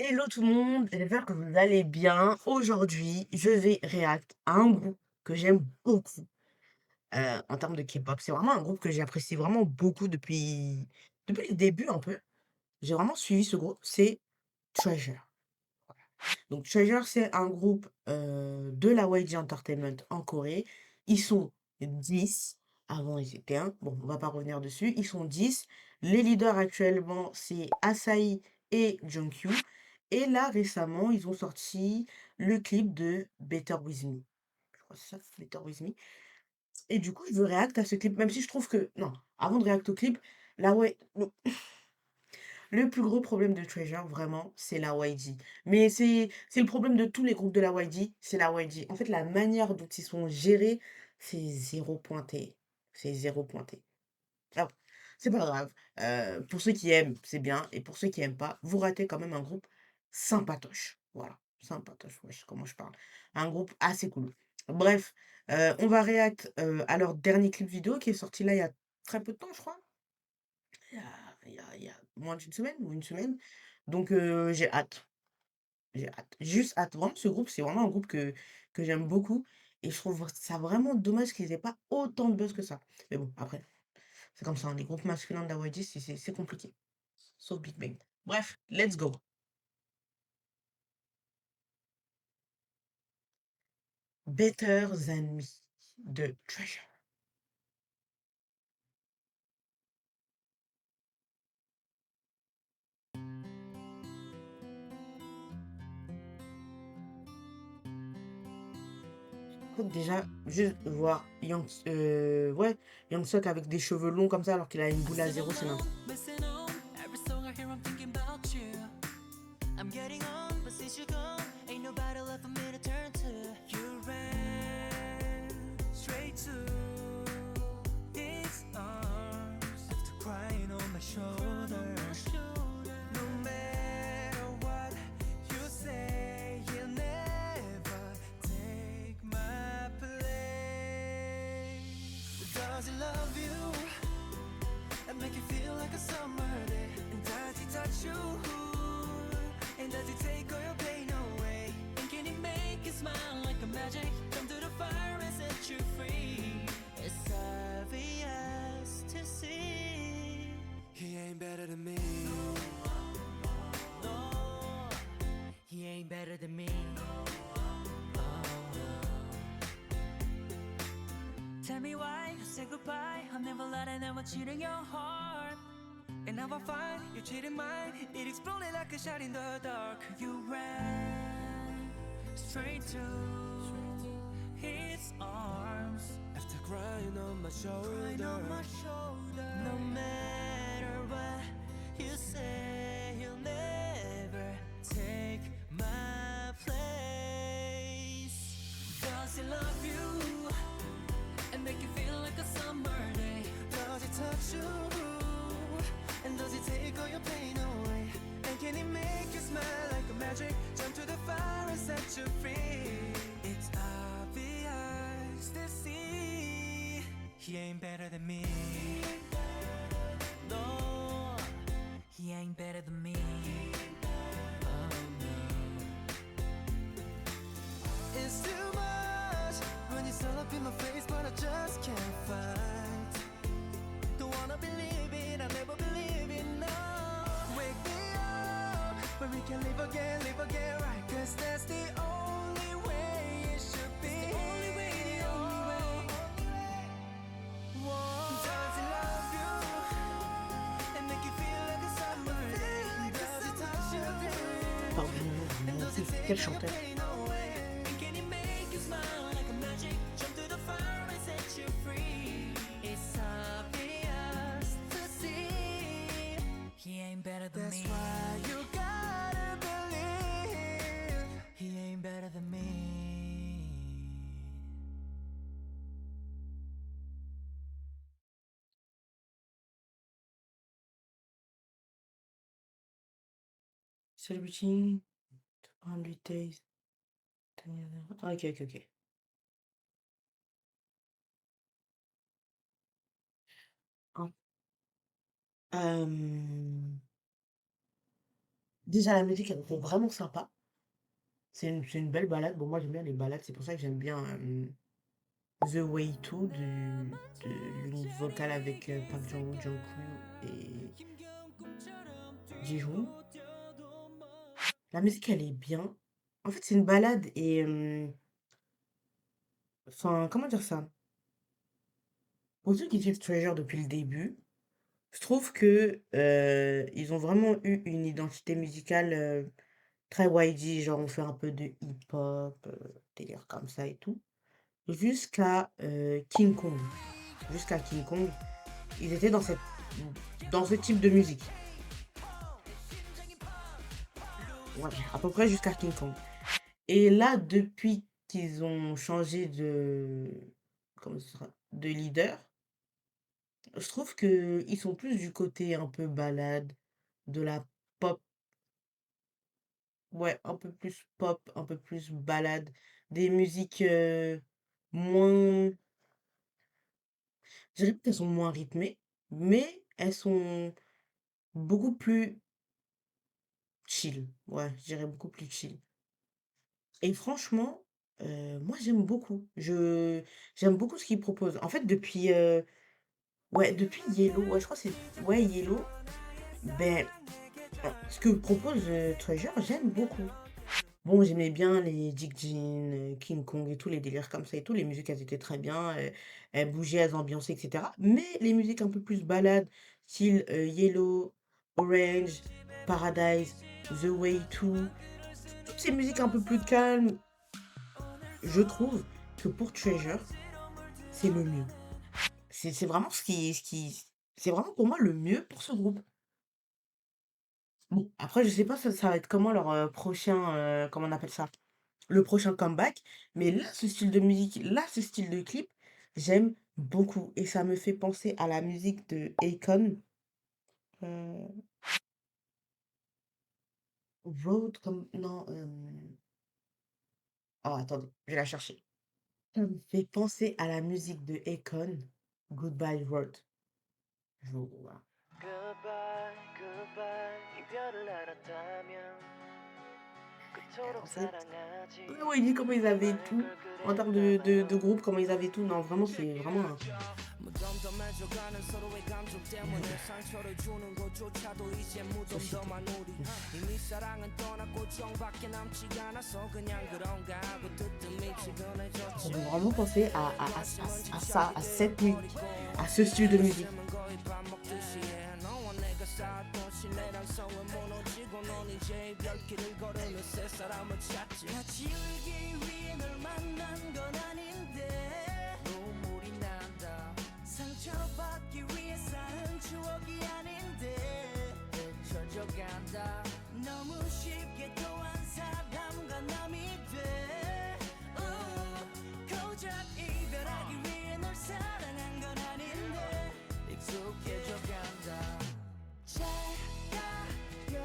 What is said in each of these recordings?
Hello tout le monde, j'espère que vous allez bien. Aujourd'hui, je vais react à un groupe que j'aime beaucoup en termes de K-pop. C'est vraiment un groupe que j'apprécie vraiment beaucoup depuis le début un peu. J'ai vraiment suivi ce groupe, c'est Treasure. Donc Treasure, c'est un groupe de la YG Entertainment en Corée. Ils sont 10. Avant ils étaient 1. Bon, on va pas revenir dessus. Ils sont 10. Les leaders actuellement, c'est Asahi et Jungkook. Et là, récemment, ils ont sorti le clip de Better With Me. Je crois que c'est ça, Better With Me. Et du coup, je veux réact à ce clip, même si je trouve que... Non, avant de réact au clip, la ouais, le plus gros problème de Treasure, vraiment, c'est la YG. Mais c'est le problème de tous les groupes de la YG, c'est la YG. En fait, la manière dont ils sont gérés, c'est zéro pointé. C'est zéro pointé. Ah, c'est pas grave. Pour ceux qui aiment, c'est bien. Et pour ceux qui aiment pas, vous ratez quand même un groupe sympatoche. Voilà, sympatoche, wesh, comment je parle. Un groupe assez cool. Bref, on va réact à leur dernier clip vidéo qui est sorti là il y a très peu de temps, je crois. Il y a moins d'une semaine ou une semaine. Donc j'ai hâte, j'ai hâte. Juste hâte. Vraiment, ce groupe, c'est vraiment un groupe que j'aime beaucoup et je trouve ça vraiment dommage qu'ils aient pas autant de buzz que ça. Mais bon, après, c'est comme ça, hein, les groupes masculins de la YG, c'est compliqué. Sauf Big Bang. Bref, let's go. Better Than Me de Treasure. En fait, déjà, juste voir ouais, Young Suk avec des cheveux longs comme ça alors qu'il a une boule à zéro, c'est n'importe missing on every song I hear. I'm thinking about you. I'm getting on, but since you're gone, ain't nobody left for me to turn to. You ran straight to his arms after crying on my shoulder. No matter what you say, you'll never take my place. Does he love you and make you feel like a summer day? And does he touch you? And does he take all your pain away? And can he make you smile like a magic? Come to the fire and set you free. It's obvious to see he ain't better than me. No, he ain't better than me. Tell me why you say goodbye. I'll never let anyone cheat in your heart. And now I find you cheating mine. It exploded like a shot in the dark. You ran straight to his arms after crying on my shoulder. No matter what you say, he'll never take my place. Does he love you and make you feel like a summer day? Does he touch you? And does he take all your pain away? And can he make you smile like a magic? Jump to the fire and set you free. It's obvious to see he ain't better than me. No, he ain't better than me. Oh no. It's too much when you all up in my face, but I just can't fight. Don't wanna believe it, I never believe it, no. Wake me up when we can live again right. Cause that's the only way it should be. The only way, the only way. Whoa. Does he love you and make you feel like a summer day? Does he touch you? Pardon, And mon does he Dieu, take quel all your chanteur. pain away? And can he make you smile like a magic? Jump to the fire and set you free. It's obvious to see he ain't better than me. That's why you gotta believe he ain't better than me. Celebrating 100 days. Ok, ok, ok. Hein. Euh, Déjà la musique, elle était vraiment sympa. C'est une belle balade. Bon, moi, j'aime bien les balades, c'est pour ça que j'aime bien, The Way To de l'unique vocal avec, Park Jong-wook, Jungkook et Jihoon. La musique, elle est bien. En fait, c'est une balade et enfin, comment dire ça? Pour ceux qui suivent Treasure depuis le début, je trouve que, ils ont vraiment eu une identité musicale, très YG, genre on fait un peu de hip-hop, délire comme ça et tout. Jusqu'à, King Kong. Jusqu'à King Kong, ils étaient dans ce type de musique. Ouais, à peu près jusqu'à King Kong. Et là, depuis qu'ils ont changé comment ça sera? De leader, je trouve qu'ils sont plus du côté un peu balade, de la pop, ouais, un peu plus pop, un peu plus balade, des musiques, moins je dirais pas qu'elles sont moins rythmées, mais elles sont beaucoup plus chill. Ouais, je dirais beaucoup plus chill. Et franchement, moi j'aime beaucoup. J'aime beaucoup ce qu'ils proposent. En fait, ouais, depuis Yellow, ouais, je crois que c'est ouais, Yellow, ben, ce que propose, Treasure, j'aime beaucoup. Bon, j'aimais bien les Jig Jean, King Kong et tous les délires comme ça et tout. Les musiques, elles étaient très bien, elles bougeaient, elles ambiançaient et cetera. Mais les musiques un peu plus balades, style, Yellow, Orange, Paradise, The Way To, toutes ces musiques un peu plus calmes, je trouve que pour Treasure, c'est le mieux. C'est vraiment c'est vraiment pour moi le mieux pour ce groupe. Bon, après, je sais pas ça va être comment leur, prochain, comment on appelle ça? Le prochain comeback, mais là, ce style de musique, là, ce style de clip, j'aime beaucoup et ça me fait penser à la musique de Akon, heu, Road comme non, oh attendez, je vais la chercher. Ça me fait penser à la musique de Akon, Goodbye Road. Je vois. Goodbye, goodbye, 이별을 알았다면 그토록 En fait, 사랑하지 ouais, il dit comment ils avaient 말 tout, 걸 en termes 그랬나 de 봐요. groupe, comment ils avaient tout. Non, vraiment, c'est vraiment un 무덤덤해져가는 서로의 감정 때문에 상처를 주는 것조차도 이제 société. 무덤덤한 우리 이미 사랑은 떠났고 정밖에 남지 않아서 그냥 그런가 하고 뜨뜻미 Ça me 지근해졌지 fait vraiment penser à ça, à cette musique, à ce style de musique. 셈은 거의 밥 먹듯이 해 너와 내가 쌓았던 신뢰랑 성은 무너지고 넌 이제 별길을 걸으며 새 사람을 찾지 같이 울기 위해 널 만난 건 아닌데 눈물이 난다 상처받기 위해 쌓은 추억이 아닌데 잊혀져 간다 너무 쉽게 또한 사람과 남이 돼 고작 이별하기 위해 널 사랑한 건 아닌데 익숙해져 간다 잘 가요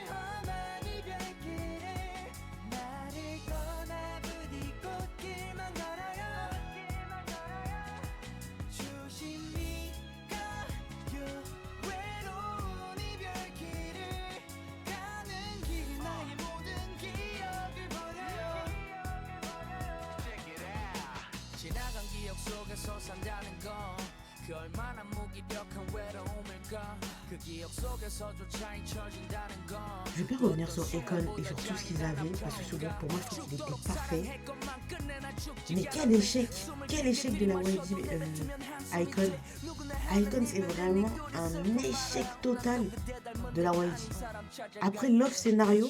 험한 이별길을 나를 떠나 부디 꽃길만 걸어요 조심히 가요 외로운 이별길을 가는 길 나의 모든 기억을 버려요 지나간 기억 속에서 산다는 건 그 얼마나 무기력한 외로움일까 그 기억 속에서조차 잊혀진다는 건 Je vais pas revenir sur Akon et sur tout ce qu'ils avaient, parce que ce groupe, pour moi, je trouve qu'il était parfait. Mais quel échec de la YG, Akon. Akon, c'est vraiment un échec total de la YG. Après Love Scénario,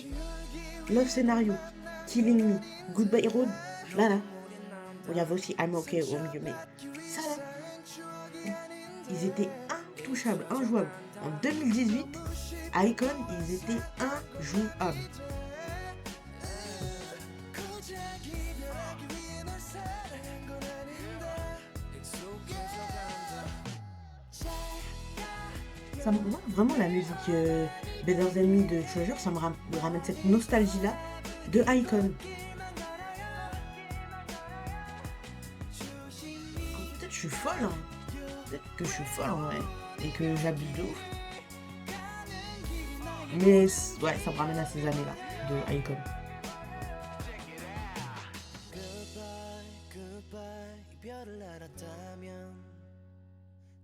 Killing Me, Goodbye Road, là, bon, il y avait aussi I'm Okay au milieu, mais ça là, ils étaient intouchables, injouables. En 2018, Icon, ils étaient injouables. Moi, vraiment, la musique Better Than Me de Treasure, me ramène cette nostalgie-là de Icon. Peut-être que je suis folle, hein. Peut-être que je suis folle en vrai. Et que j'abuse de ouf. Mais ouais, ça me ramène à ces années-là de Icon. Goodbye, goodbye. 이별을 알았다면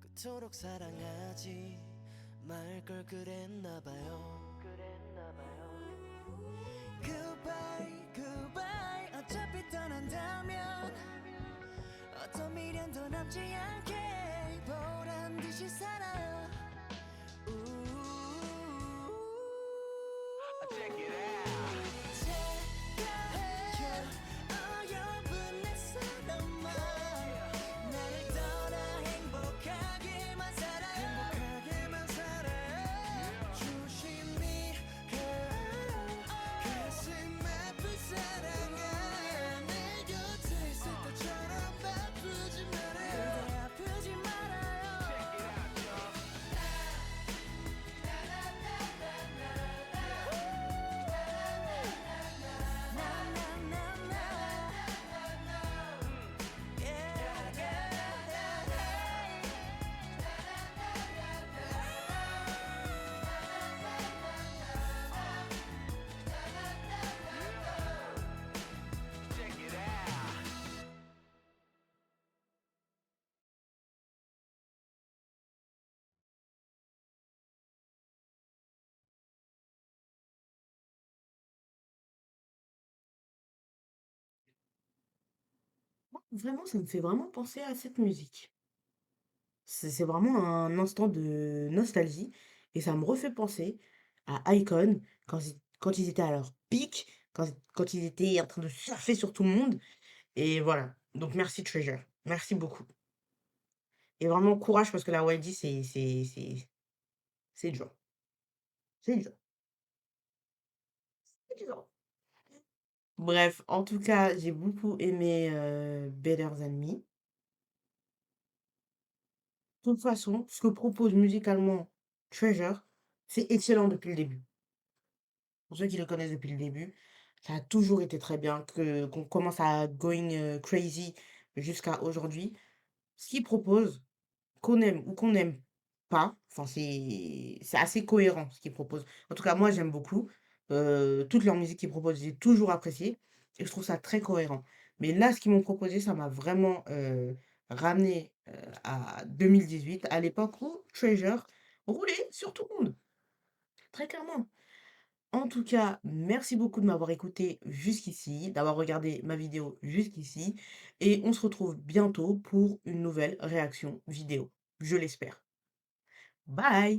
그토록 사랑하지 말 걸 그랬나 봐요. Goodbye, goodbye. 어차피 떠난다면 어떤 미련도 남지 않게 보란 듯이 살아요. Check it out. 제가요 어여쁜 내 사람아 나를 떠나 행복하게만 살아요. 조심히 가 가슴 아픈 사랑아 내 곁에 있을 때처럼 아프지 말아요. 그대 아프지 말아요. Vraiment, ça me fait vraiment penser à cette musique. C'est vraiment un instant de nostalgie et ça me refait penser à Icon quand ils étaient à leur pic, quand ils étaient en train de surfer sur tout le monde et voilà. Donc merci Treasure, merci beaucoup et vraiment courage parce que la YG c'est dur, c'est dur, c'est dur. Bref, en tout cas, j'ai beaucoup aimé, Better Than Me. De toute façon, ce que propose musicalement Treasure, c'est excellent depuis le début. Pour ceux qui le connaissent depuis le début, ça a toujours été très bien, que qu'on commence à Going, Crazy jusqu'à aujourd'hui. Ce qu'il propose, qu'on aime ou qu'on n'aime pas, enfin c'est assez cohérent ce qu'ils proposent. En tout cas, moi j'aime beaucoup, toute leur musique qu'ils proposent, j'ai toujours apprécié et je trouve ça très cohérent. Mais là, ce qu'ils m'ont proposé, ça m'a vraiment, ramené, à 2018, à l'époque où Treasure roulait sur tout le monde, très clairement. En tout cas, merci beaucoup de m'avoir écouté jusqu'ici, d'avoir regardé ma vidéo jusqu'ici et on se retrouve bientôt pour une nouvelle réaction vidéo, je l'espère. Bye!